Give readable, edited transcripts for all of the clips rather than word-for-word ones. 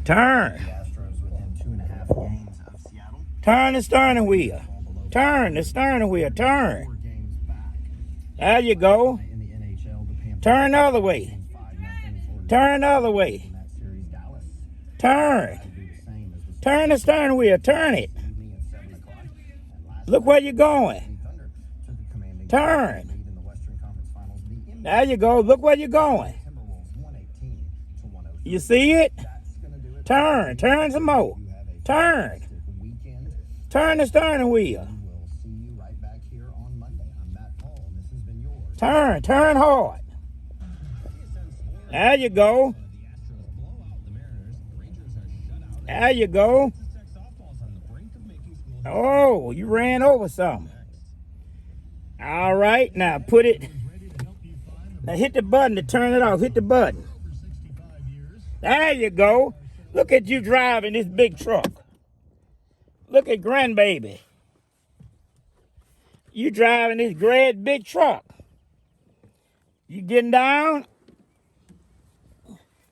Turn. The Astros within 2.5 games of Seattle. Turn the steering wheel. Turn the steering wheel. Turn. 4 games back. There you go. In the NHL, the Panthers Turn the other way. 5-0 for Turn the other way. in that series. Dallas Turn. will do the same as the Turn the steering wheel. Turn it. evening at 7 o'clock. And last Look where you're going. night, the Thunder took a commanding Turn. lead in the Western Conference Finals. The There you go. Look where you're going. Timberwolves 118 to 103. You see it? That's gonna do it. Turn. Turn some more. You have a Turn. fantastic weekend. Turn the steering wheel. We'll see you right back here on Monday. I'm Matt Paul, and this has been yours. Turn. Turn hard. There you go. There you go. Oh, you ran over something. All right, now put it. Now hit the button to turn it off. Hit the button. There you go. Look at you driving this big truck. Look at grandbaby. You driving this great big truck. You getting down?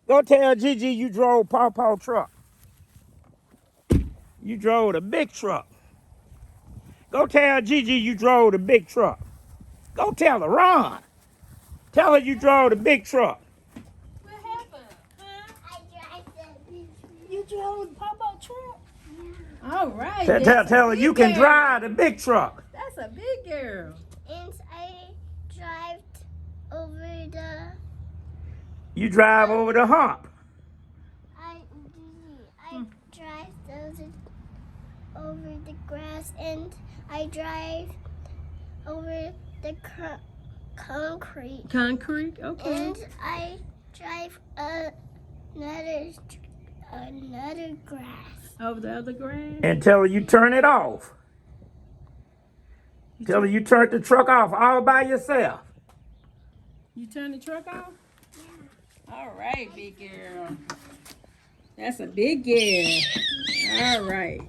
Go tell Gigi you drove Paw truck. You drove the big truck. Go tell Gigi you drove the big truck. Go tell her, Ron. Tell her you drove the big truck. What happened? Huh? You drove the pop-up truck? Yeah. All right. Tell her you can drive the big truck. That's a big girl. And I drive over the. You drive over the hump. I drive over the grass, and I drive over the concrete. Concrete? Okay. And I drive another grass. Over the other grass? And tell her you turn it off. Tell her you turned the truck off all by yourself. You turn the truck off? Yeah. All right, big girl. That's a big girl. All right.